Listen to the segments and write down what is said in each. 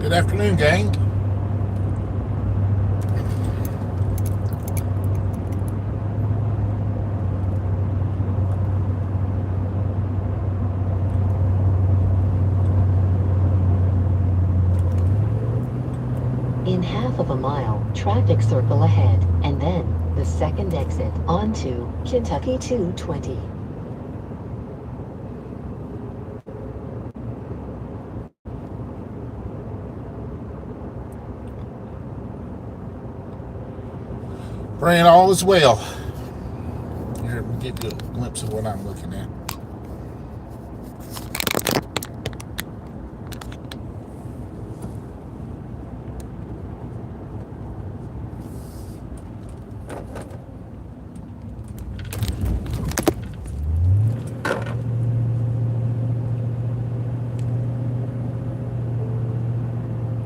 Good afternoon, gang. In half of a mile, traffic circle ahead, and then the second exit onto Kentucky 220. Praying all is well. Here, we'll give you a glimpse of what I'm looking at.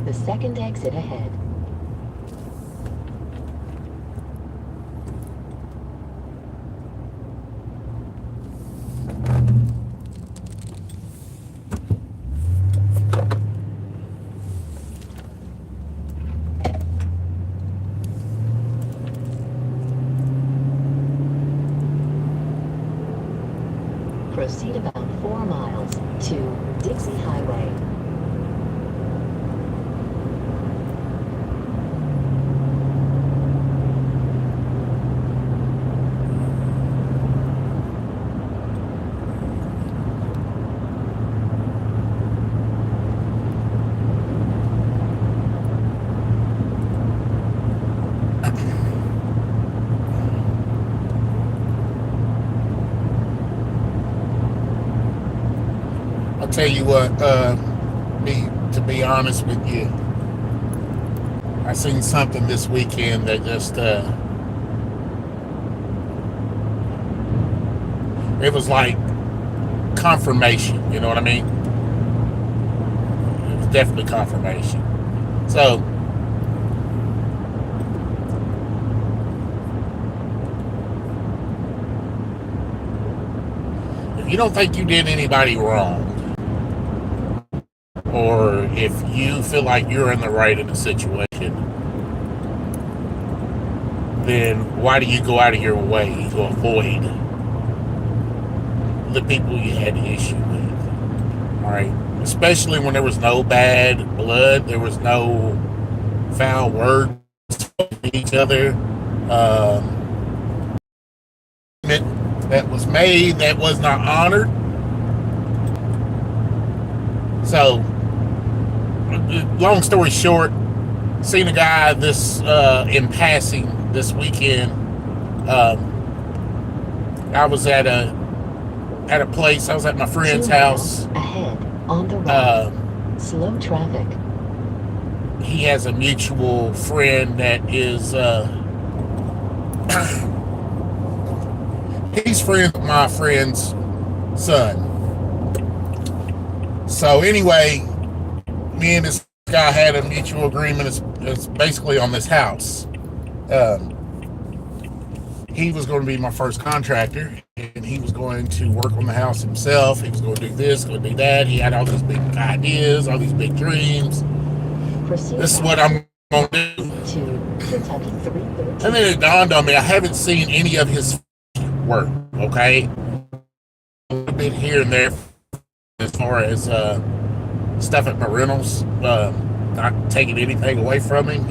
The second exit ahead. Proceed about 4 miles to Dixie Highway. I'll tell you what, to be honest with you, I seen something this weekend that just, it was like confirmation, you know what I mean? It was definitely confirmation. So, if you don't think you did anybody wrong, or if you feel like you're in the right in a situation, then why do you go out of your way to avoid the people you had the issue with? All right, especially when there was no bad blood, there was no foul words to each other. That was made that was not honored. So, long story short, seen a guy this in passing this weekend. I was at a place. I was at my friend's 2 house. miles ahead on the right. Slow traffic. He has a mutual friend that is he's friends with my friend's son. So anyway, me and this guy had a mutual agreement. It's basically on this house. He was going to be my first contractor, and he was going to work on the house himself. He was going to do this, going to do that. He had all these big ideas, all these big dreams. Proceed This is what I'm going to do. To Kentucky 313. And then it dawned on me, I haven't seen any of his work, okay? A little bit here and there as far as stuff at my rentals. Not taking anything away from him.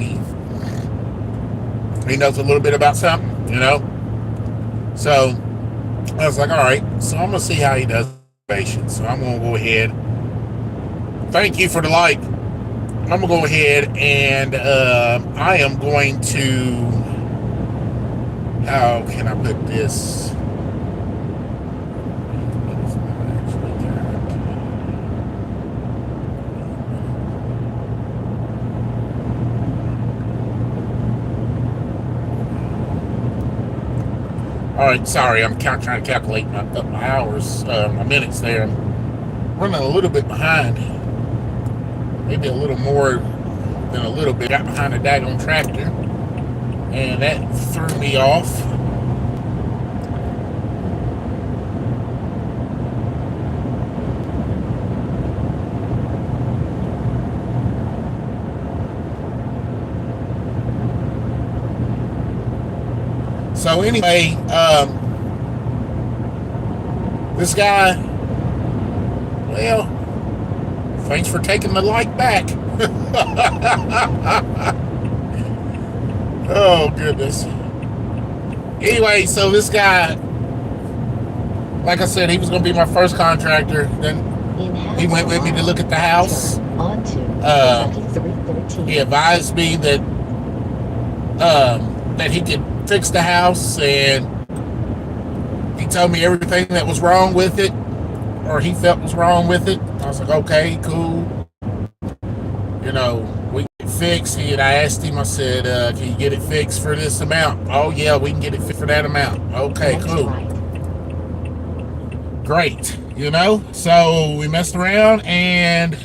He knows a little bit about something, you know? So I was like, all right, so I'm going to see how he does patience. So I'm going to go ahead. Thank you for the like. I'm going to go ahead and I am going to, how can I put this? All right, sorry, I'm trying to calculate my hours, my minutes there. I'm running a little bit behind. Maybe a little more than a little bit. Got behind a daggone tractor, and that threw me off. So anyway, this guy, well, thanks for taking the like back. Oh, goodness. Anyway, so this guy, like I said, he was going to be my first contractor. Then he went with me to look at the house. He advised me that he could fix the house, and he told me everything that was wrong with it, or he felt was wrong with it. I was like, okay, cool. You know, we get fixed. I asked him, I said, can you get it fixed for this amount? Oh, yeah, we can get it fixed for that amount. Okay, cool. Great, you know? So we messed around, and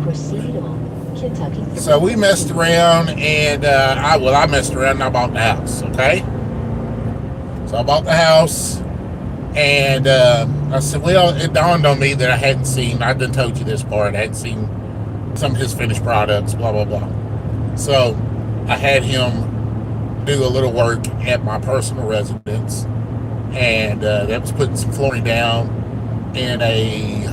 proceed on Kentucky. So we messed around, and I messed around and I bought the house, okay? So I bought the house, and I said, well, it dawned on me that I done told you this part, I hadn't seen some of his finished products, blah, blah, blah. So I had him do a little work at my personal residence, and that was putting some flooring down in a,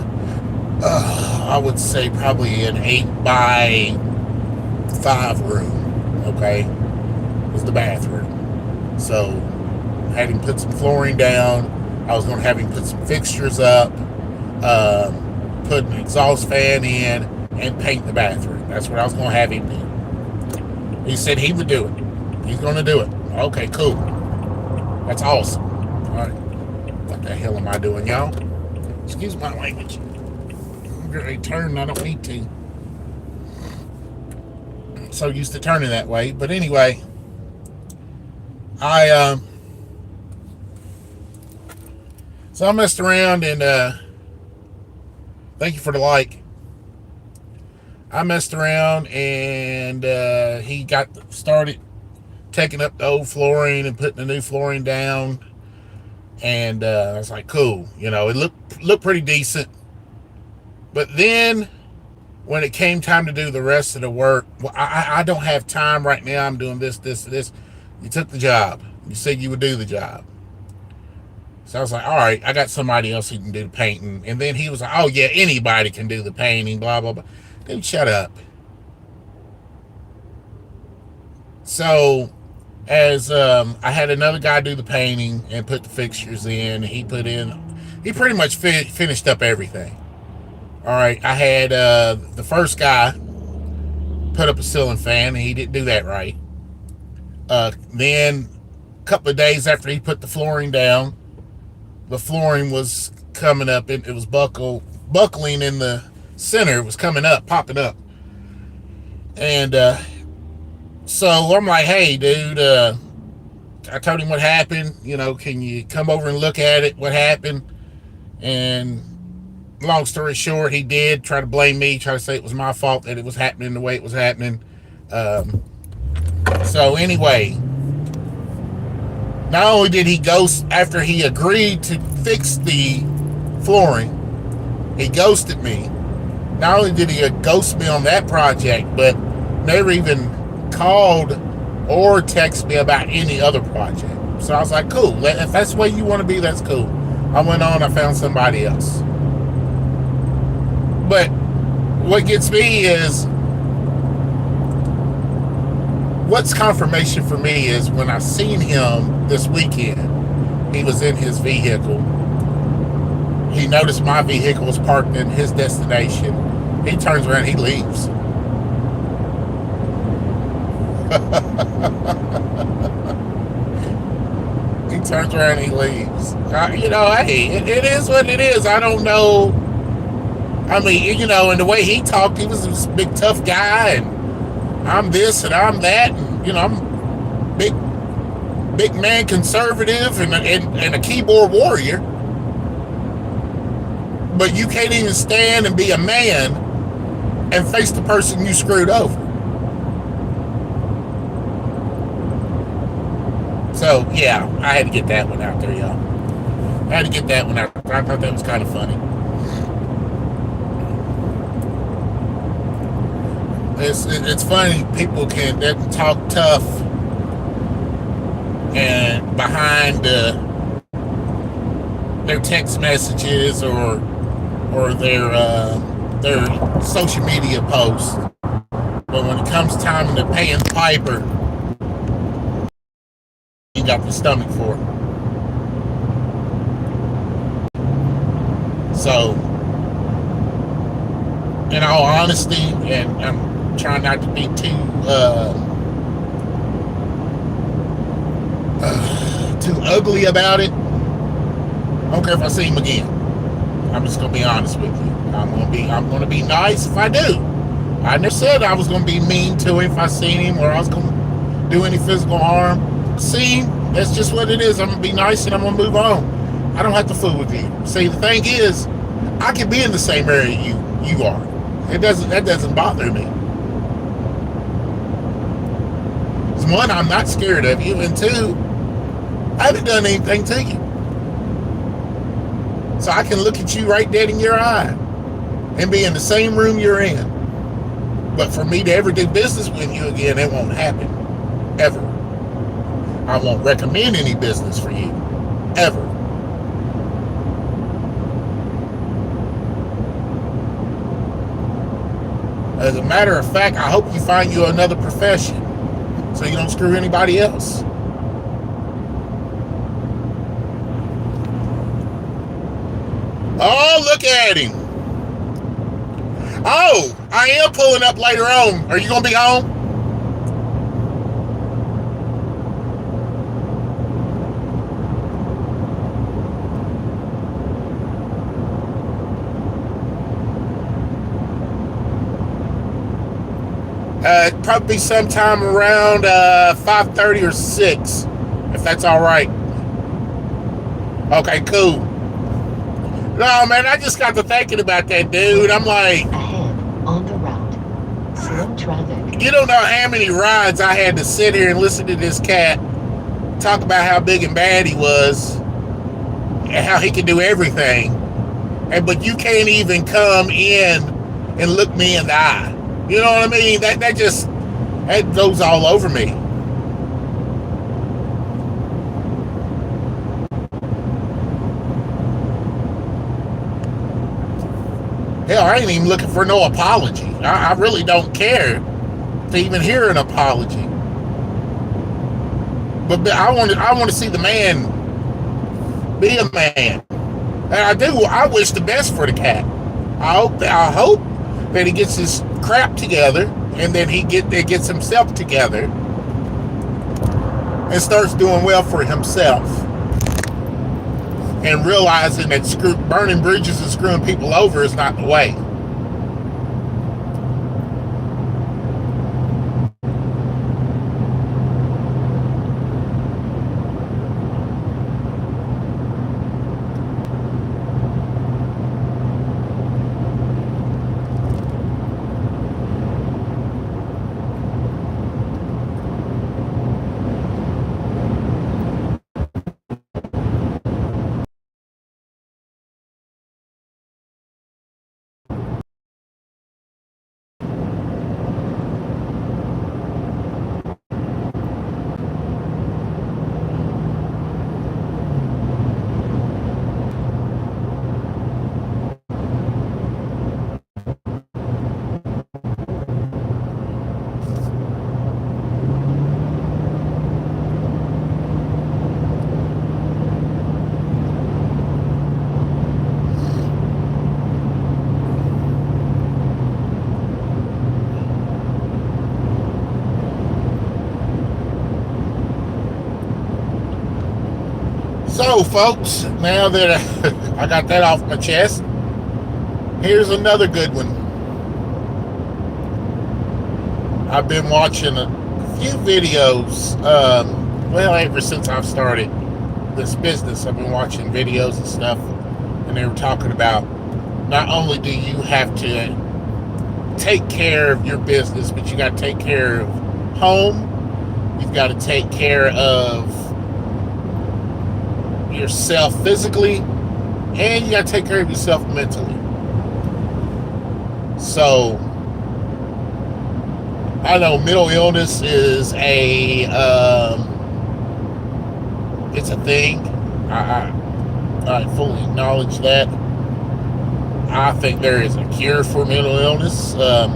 I would say probably an 8x5 room, okay? It was the bathroom. So I had him put some flooring down. I was going to have him put some fixtures up, put an exhaust fan in, and paint the bathroom. That's what I was going to have him do. He said he would do it. He's going to do it. Okay, cool. That's awesome. All right. What the hell am I doing, y'all? Excuse my language. I'm going to turn. I don't need to. I'm so used to turning that way. But anyway, so I messed around, and thank you for the like. I messed around, and he got started taking up the old flooring and putting the new flooring down. And I was like, cool. You know, it looked pretty decent. But then when it came time to do the rest of the work, well, I don't have time right now. I'm doing this. You took the job. You said you would do the job. So I was like, all right, I got somebody else who can do the painting. And then he was like, oh, yeah, anybody can do the painting, blah, blah, blah. Dude, shut up. So as I had another guy do the painting and put the fixtures in, he pretty much finished up everything. All right, I had the first guy put up a ceiling fan, and he didn't do that right. Then a couple of days after he put the flooring down, the flooring was coming up, and it was buckling in the center. It was coming up, popping up. And so I'm like, hey, dude, I told him what happened. You know, can you come over and look at it, what happened? And long story short, he did try to blame me, try to say it was my fault that it was happening the way it was happening. So anyway, not only did he ghost after he agreed to fix the flooring, he ghosted me. Not only did he ghost me on that project, but never even called or texted me about any other project. So I was like, cool. If that's the way you want to be, that's cool. I went on, I found somebody else. But what gets me is, what's confirmation for me is when I seen him this weekend, he was in his vehicle. He noticed my vehicle was parked in his destination. He turns around, he leaves. He turns around, he leaves. You know, hey, it is what it is. I don't know. I mean, you know, and the way he talked, he was this big tough guy, and I'm this and I'm that, and you know, I'm big man conservative and a keyboard warrior. But you can't even stand and be a man and face the person you screwed over. So yeah, I had to get that one out there, y'all. I had to get that one out. I thought that was kind of funny. It's funny, people can talk tough and behind their text messages or their social media posts, but when it comes time to paying the piper, you got the stomach for it. So, in all honesty, and I'm trying not to be too ugly about it. I don't care if I see him again. I'm just gonna be honest with you. I'm gonna be nice if I do. I never said I was gonna be mean to him if I seen him or I was gonna do any physical harm. See, that's just what it is. I'm gonna be nice and I'm gonna move on. I don't have to fool with you. See, the thing is, I can be in the same area you are. That doesn't bother me. One, I'm not scared of you, and two, I haven't done anything to you. So I can look at you right dead in your eye and be in the same room you're in. But for me to ever do business with you again, it won't happen. Ever. I won't recommend any business for you. Ever. As a matter of fact, I hope you find you another profession so you don't screw anybody else. Oh, look at him. Oh, I am pulling up later on. Are you going to be home? It'd probably be sometime around 5:30 or 6, if that's all right. Okay, cool. No, man, I just got to thinking about that, dude. I'm like, ahead on the route, slow traffic. You don't know how many rides I had to sit here and listen to this cat talk about how big and bad he was and how he could do everything. But you can't even come in and look me in the eye. You know what I mean? That goes all over me. Hell, I ain't even looking for no apology. I really don't care to even hear an apology. But I want to see the man be a man. And I wish the best for the cat. I hope that he gets his crap together and then he gets himself together and starts doing well for himself and realizing that burning bridges and screwing people over is not the way. So, folks, now that I got that off my chest, here's another good one. I've been watching a few videos, ever since I've started this business, I've been watching videos and stuff, and they were talking about not only do you have to take care of your business, but you got to take care of home, you've got to take care of yourself physically, and you got to take care of yourself mentally. So I know mental illness is it's a thing. I fully acknowledge that. I think there is a cure for mental illness. I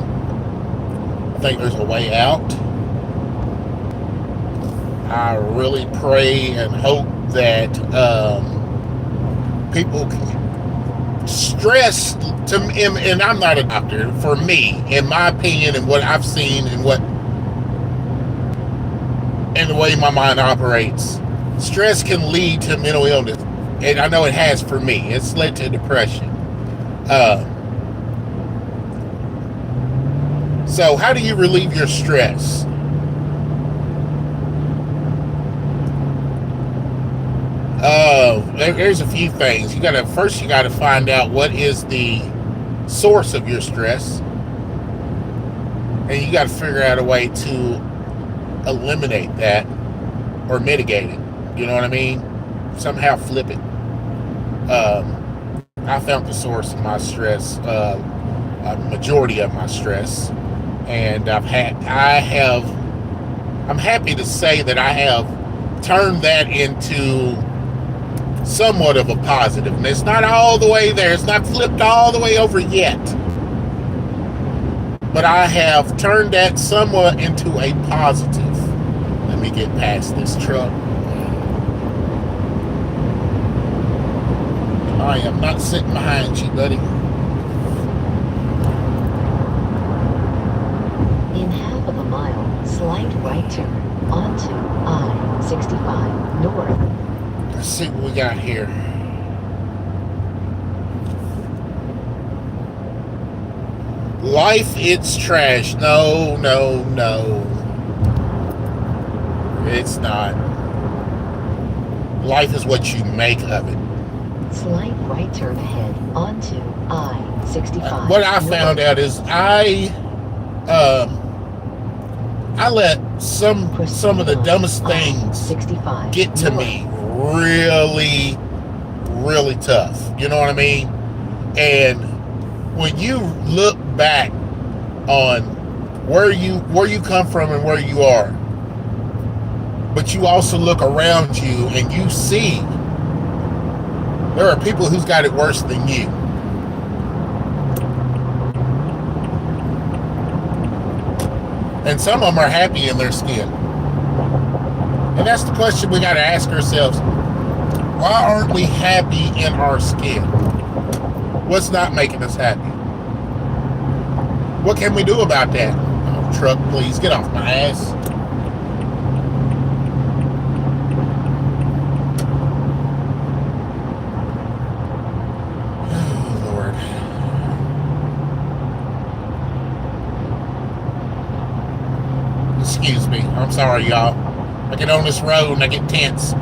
think there's a way out. I really pray and hope that people stress to, and I'm not a doctor. For me, in my opinion, and what I've seen, and the way my mind operates, stress can lead to mental illness, and I know it has for me. It's led to depression. So how do you relieve your stress? There's a few things. You gotta find out what is the source of your stress, and you gotta figure out a way to eliminate that or mitigate it. You know what I mean? Somehow flip it. I found the source of my stress, a majority of my stress, and I'm happy to say that I have turned that into somewhat of a positive. And it's not all the way there. It's not flipped all the way over yet. But I have turned that somewhat into a positive. Let me get past this truck. I am not sitting behind you, buddy. In half of a mile, slight right turn onto I-65 North. Let's see what we got here. Life, it's trash. No. It's not. Life is what you make of it. Slight right turn ahead onto I-65. What I found out is I let some of the dumbest things get to me really, really tough. You know what I mean? And when you look back on where you come from and where you are, but you also look around you and you see there are people who's got it worse than you. And some of them are happy in their skin. And that's the question we got to ask ourselves. Why aren't we happy in our skin? What's not making us happy? What can we do about that? Oh, truck, please get off my ass. Excuse me. I'm sorry, y'all. I get on this road and I get tense.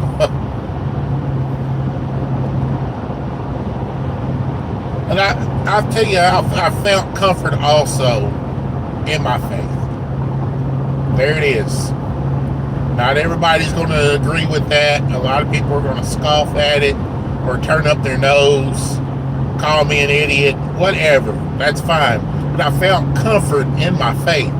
And I'll tell you, I felt comfort also in my faith. There it is. Not everybody's going to agree with that. A lot of people are going to scoff at it or turn up their nose, call me an idiot, whatever. That's fine. But I found comfort in my faith.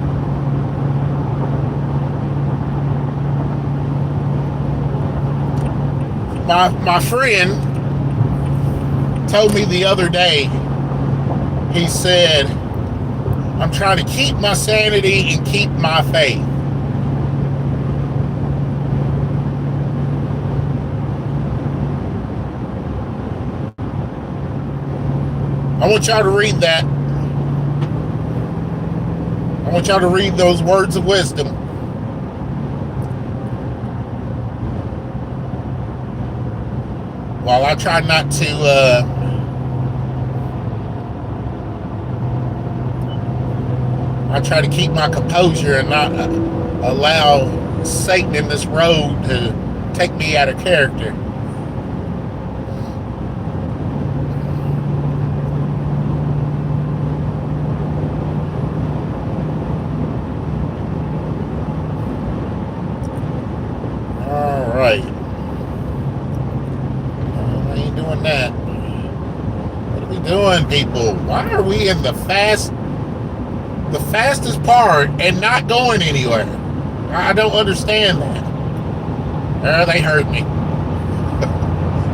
My friend told me the other day, he said, I'm trying to keep my sanity and keep my faith. I want y'all to read that. I want y'all to read those words of wisdom. While I try not to I try to keep my composure and not allow Satan in this road to take me out of character. All right. That. What are we doing, people? Why are we in the fast the fastest part and not going anywhere. I don't understand that. They hurt me.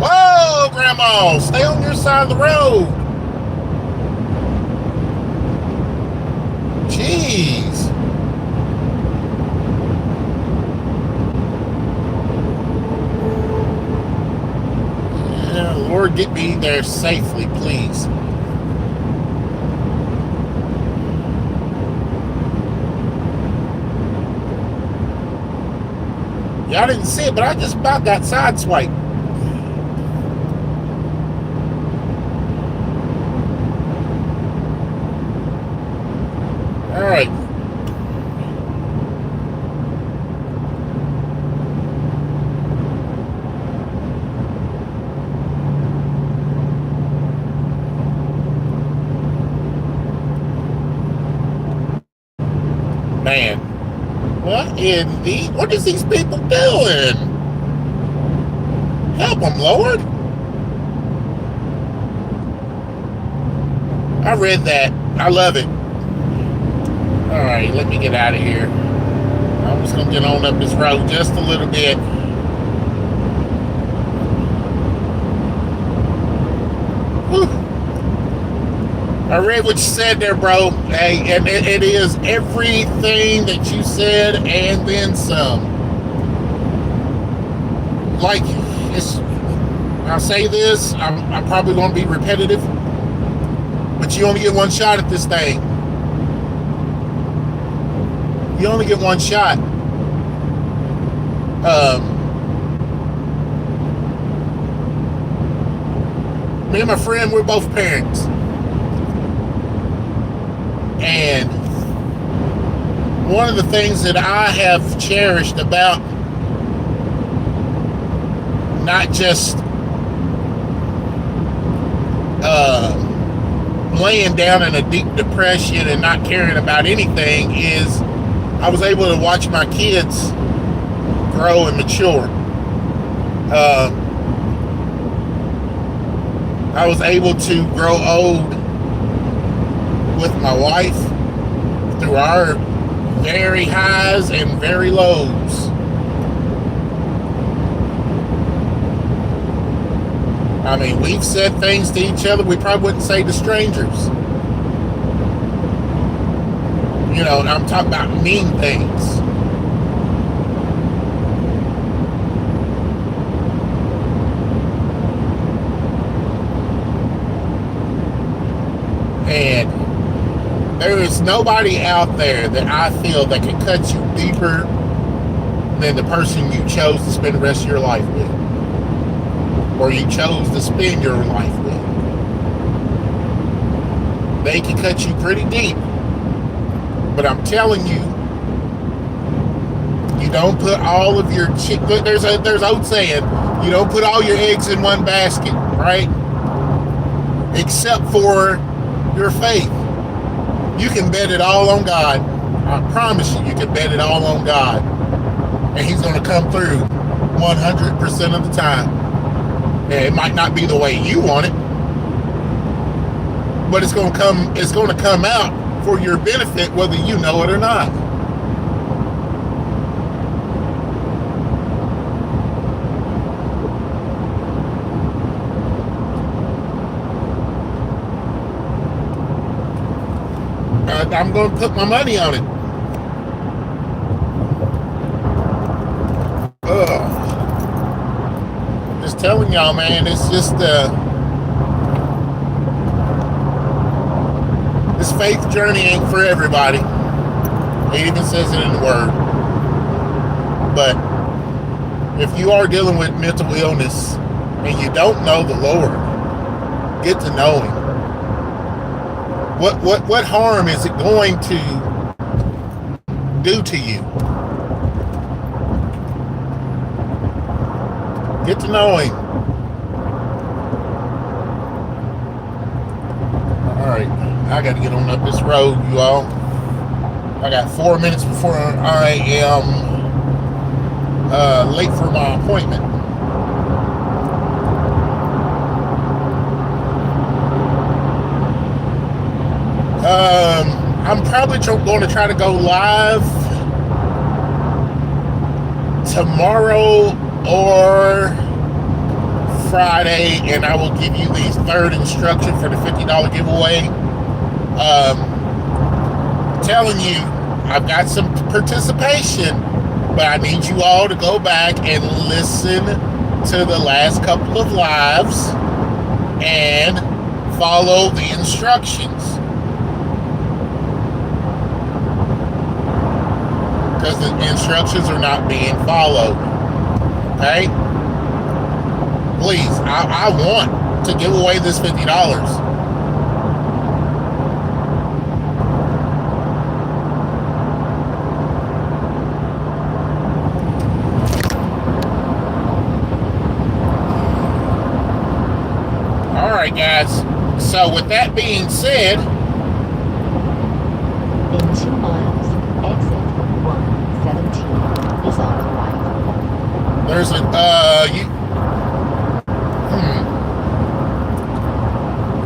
Whoa, Grandma, stay on your side of the road. Jeez. Yeah, Lord, get me there safely, please. Y'all didn't see it, but I just about got sideswiped. All right. Man, what is these people doing? Help them, Lord. I read that. I love it. All right, let me get out of here. I'm just gonna get on up this road just a little bit. Whew. I read what you said there, bro. Hey, and it is everything that you said and then some. Like, I'll say this, I'm probably going to be repetitive, but you only get one shot at this thing. You only get one shot. Me and my friend, we're both parents. And one of the things that I have cherished about not just laying down in a deep depression and not caring about anything is I was able to watch my kids grow and mature. I was able to grow old with my wife through our very highs and very lows. I mean, we've said things to each other we probably wouldn't say to strangers. You know, I'm talking about mean things. And there is nobody out there that I feel that can cut you deeper than the person you chose to spend the rest of your life with, or you chose to spend your life with. They can cut you pretty deep, but I'm telling you, you don't put all of your there's old saying, you don't put all your eggs in one basket, right? Except for your faith. You can bet it all on God. I promise you, you can bet it all on God. And He's going to come through 100% of the time. And it might not be the way you want it, but it's going to come out for your benefit whether you know it or not. I'm going to put my money on it. Ugh. Just telling y'all, man, it's just this faith journey ain't for everybody. It even says it in the Word. But if you are dealing with mental illness and you don't know the Lord, get to know Him. What harm is it going to do to you? Get to know Him. Alright, I got to get on up this road, you all. I got 4 minutes before I am late for my appointment. I'm probably going to try to go live tomorrow or Friday, and I will give you the third instruction for the $50 giveaway. Telling you, I've got some participation, but I need you all to go back and listen to the last couple of lives and follow the instructions, because the instructions are not being followed. Okay, please, I want to give away this $50. All right, guys. So with that being said, In 2 miles, exit 117 is on the right. there's a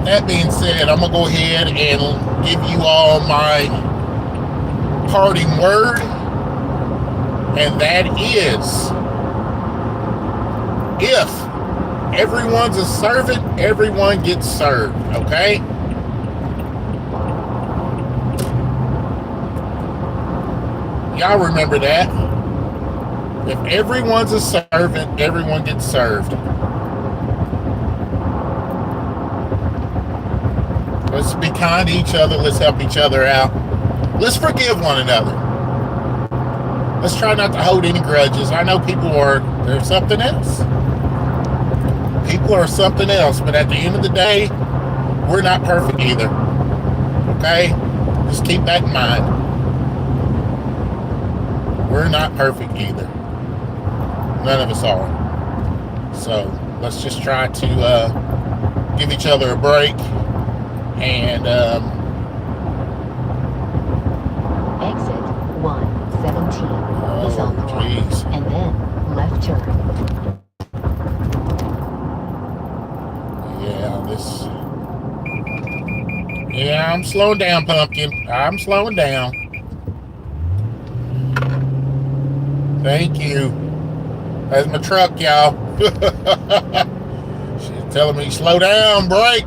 that being said, I'm gonna go ahead and give you all my parting word, and that is, if everyone's a servant, everyone gets served. Okay? Y'all remember that? If everyone's a servant, everyone gets served. Let's be kind to each other. Let's help each other out. Let's forgive one another. Let's try not to hold any grudges. I know they're something else. People are something else, but at the end of the day, we're not perfect either. Okay? Just keep that in mind. We're not perfect either. None of us are. So let's just try to give each other a break. And Exit 117 is on the right, and then left turn. Yeah, I'm slowing down, Pumpkin. I'm slowing down. Thank you. That's my truck, y'all. She's telling me, slow down, brake.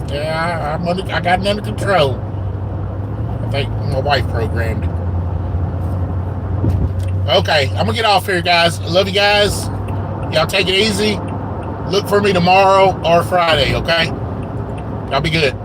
Yeah, I got it under control. I think my wife programmed it. Okay, I'm gonna get off here, guys. I love you guys. Y'all take it easy. Look for me tomorrow or Friday, okay? Y'all be good.